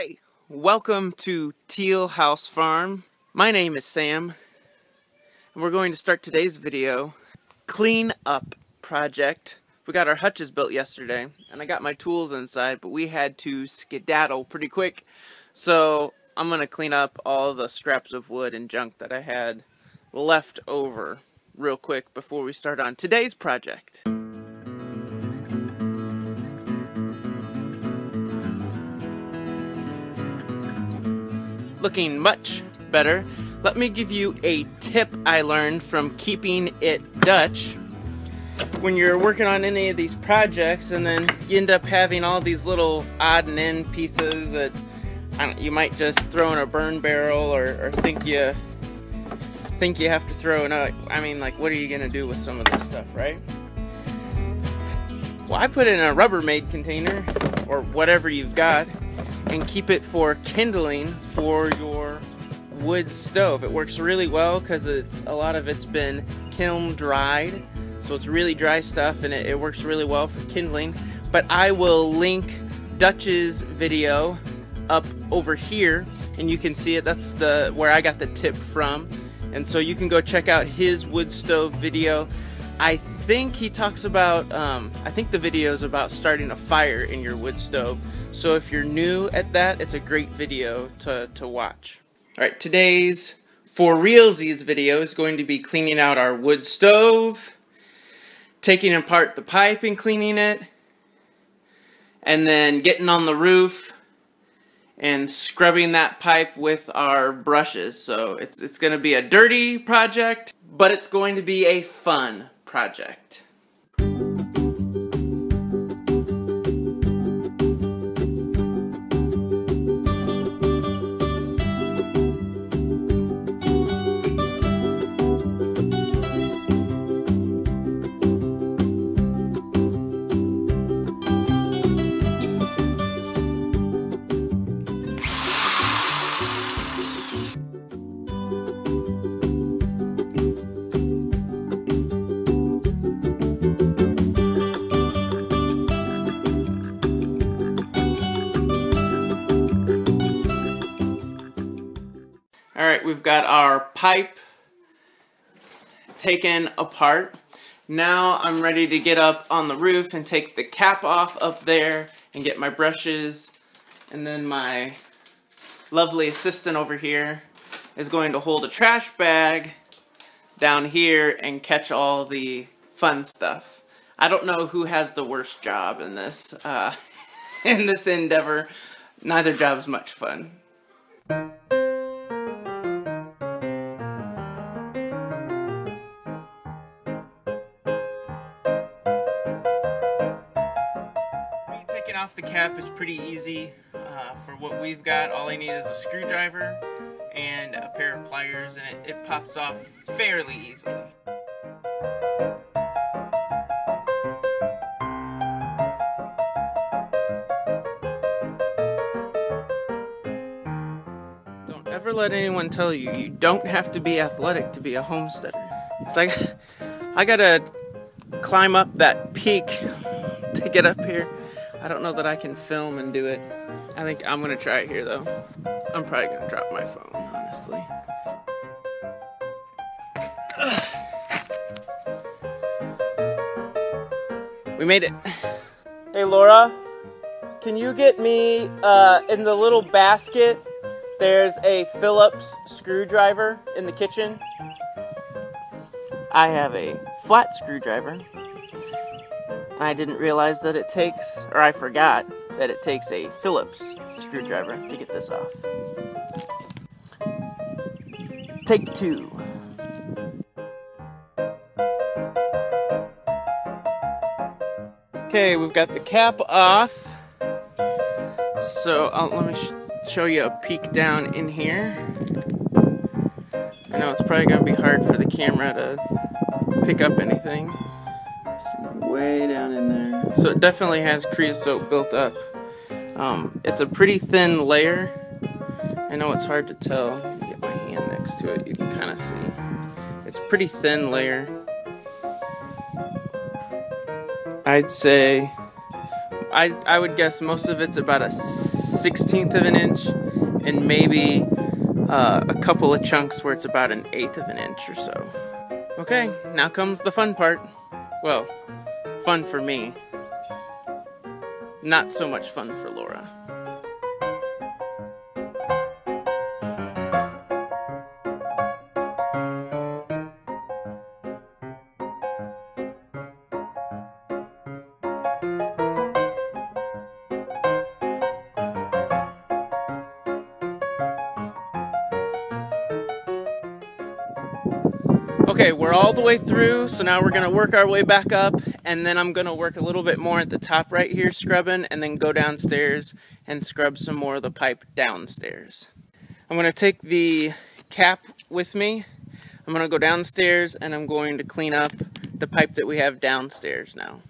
Hey, welcome to Teal House Farm. My name is Sam, and we're going to start today's video clean up project. We got our hutches built yesterday, and I got my tools inside, but we had to skedaddle pretty quick. So I'm gonna clean up all the scraps of wood and junk that I had left over real quick before we start on today's project. Looking much better. Let me give you a tip I learned from keeping it Dutch. When you're working on any of these projects and then you end up having all these little odd and end pieces that you might just throw in a burn barrel or think you have to throw it out. I mean, like, what are you gonna do with some of this stuff, right? Well, I put it in a Rubbermaid container or whatever you've got and keep it for kindling for your wood stove. It works really well because a lot of it's been kiln dried, so it's really dry stuff, and it works really well for kindling. But I will link Dutch's video up over here, and you can see it. That's where I got the tip from, and so you can go check out his wood stove video. I think he talks about, I think the video is about starting a fire in your wood stove. So if you're new at that, it's a great video to watch. Alright, today's for realsies video is going to be cleaning out our wood stove, taking apart the pipe and cleaning it, and then getting on the roof and scrubbing that pipe with our brushes. So it's going to be a dirty project, but it's going to be a fun project. Alright, we've got our pipe taken apart. Now I'm ready to get up on the roof and take the cap off up there and get my brushes. And then my lovely assistant over here is going to hold a trash bag down here and catch all the fun stuff. I don't know who has the worst job in this endeavor. Neither job's much fun. Taking off the cap is pretty easy. For what we've got, all I need is a screwdriver and a pair of pliers, and it pops off fairly easily. Don't ever let anyone tell you you don't have to be athletic to be a homesteader. It's like I gotta climb up that peak to get up here. I don't know that I can film and do it. I think I'm gonna try it here though. I'm probably gonna drop my phone, honestly. Ugh. We made it. Hey Laura, can you get me, in the little basket, there's a Phillips screwdriver in the kitchen. I have a flat screwdriver. I didn't realize that it takes, or I forgot that it takes a Phillips screwdriver to get this off. Take two. Okay, we've got the cap off. So let me show you a peek down in here. I know it's probably going to be hard for the camera to pick up anything. Way down in there. So it definitely has creosote built up. It's a pretty thin layer. I know it's hard to tell. Let me get my hand next to it. You can kind of see. It's a pretty thin layer. I'd say I would guess most of it's about a 1/16 of an inch, and maybe a couple of chunks where it's about an 1/8 of an inch or so. Okay, now comes the fun part. Well, fun for me. Not so much fun for Laura. Okay, we're all the way through, so now we're gonna work our way back up, and then I'm gonna work a little bit more at the top right here scrubbing, and then go downstairs and scrub some more of the pipe downstairs. I'm gonna take the cap with me. I'm gonna go downstairs and I'm going to clean up the pipe that we have downstairs now.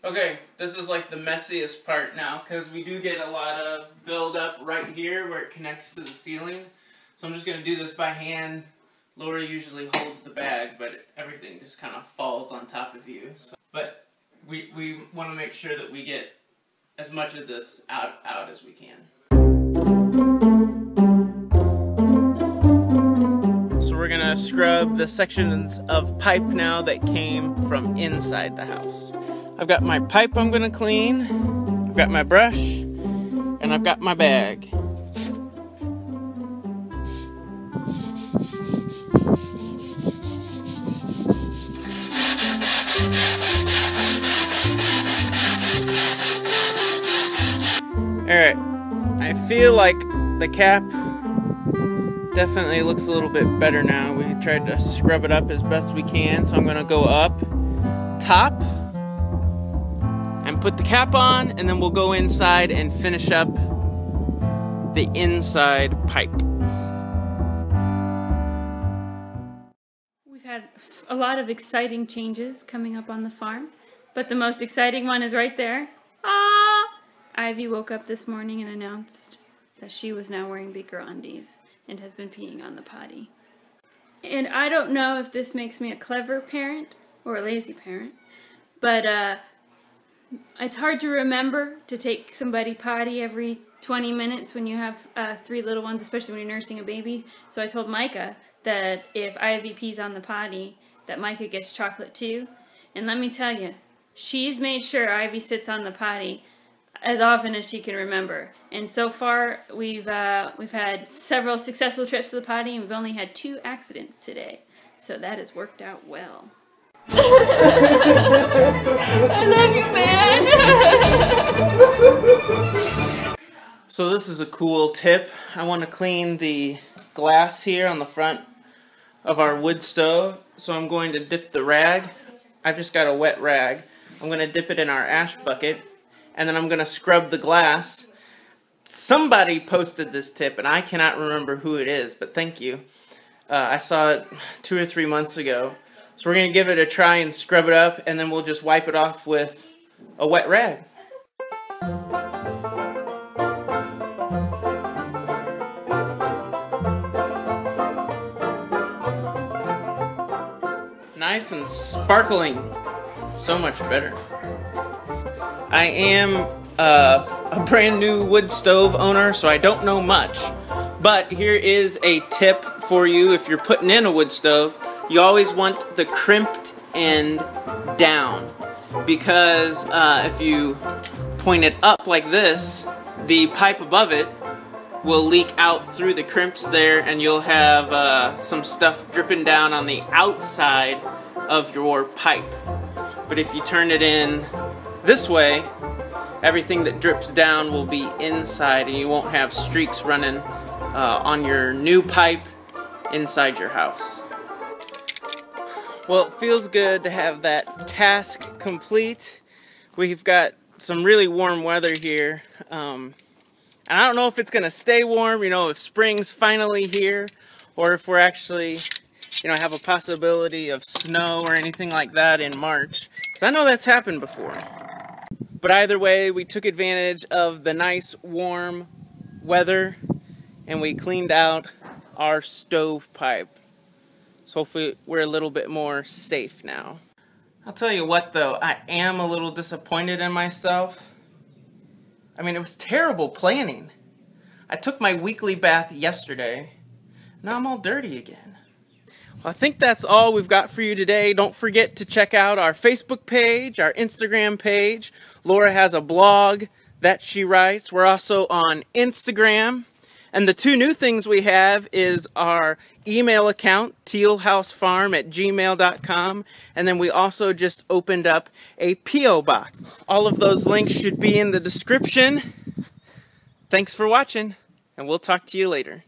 Okay, this is like the messiest part now, because we do get a lot of buildup right here where it connects to the ceiling. So I'm just going to do this by hand. Laura usually holds the bag, but everything just kind of falls on top of you. So, but we want to make sure that we get as much of this out as we can. So we're going to scrub the sections of pipe now that came from inside the house. I've got my pipe I'm gonna clean, I've got my brush, and I've got my bag. Alright, I feel like the cap definitely looks a little bit better now. We tried to scrub it up as best we can, so I'm gonna go up top and put the cap on, and then we'll go inside and finish up the inside pipe. We've had a lot of exciting changes coming up on the farm, but the most exciting one is right there. Ah! Ivy woke up this morning and announced that she was now wearing bigger undies and has been peeing on the potty. And I don't know if this makes me a clever parent or a lazy parent, but it's hard to remember to take somebody potty every 20 minutes when you have 3 little ones, especially when you're nursing a baby. So I told Micah that if Ivy pees on the potty, that Micah gets chocolate too. And let me tell you, she's made sure Ivy sits on the potty as often as she can remember. And so far, we've had several successful trips to the potty, and we've only had 2 accidents today. So that has worked out well. I love you, man. So this is a cool tip. I want to clean the glass here on the front of our wood stove. So I'm going to dip the rag. I've just got a wet rag. I'm going to dip it in our ash bucket, and then I'm going to scrub the glass. Somebody posted this tip, and I cannot remember who it is, but thank you. I saw it 2 or 3 months ago. So we're going to give it a try and scrub it up, and then we'll just wipe it off with a wet rag. Nice and sparkling. So much better. I am a brand new wood stove owner, so I don't know much. But here is a tip for you if you're putting in a wood stove. You always want the crimped end down, because if you point it up like this, the pipe above it will leak out through the crimps there, and you'll have some stuff dripping down on the outside of your pipe. But if you turn it in this way, everything that drips down will be inside, and you won't have streaks running on your new pipe inside your house. Well, it feels good to have that task complete. We've got some really warm weather here. And I don't know if it's gonna stay warm, you know, if spring's finally here, or if we're actually, you know, have a possibility of snow or anything like that in March. Because I know that's happened before. But either way, we took advantage of the nice warm weather and we cleaned out our stovepipe. So hopefully we're a little bit more safe now. I'll tell you what though, I am a little disappointed in myself. I mean, it was terrible planning. I took my weekly bath yesterday. Now I'm all dirty again. Well, I think that's all we've got for you today. Don't forget to check out our Facebook page, our Instagram page. Laura has a blog that she writes. We're also on Instagram. And the two new things we have is our email account, tealhousefarm@gmail.com. And then we also just opened up a P.O. box. All of those links should be in the description. Thanks for watching, and we'll talk to you later.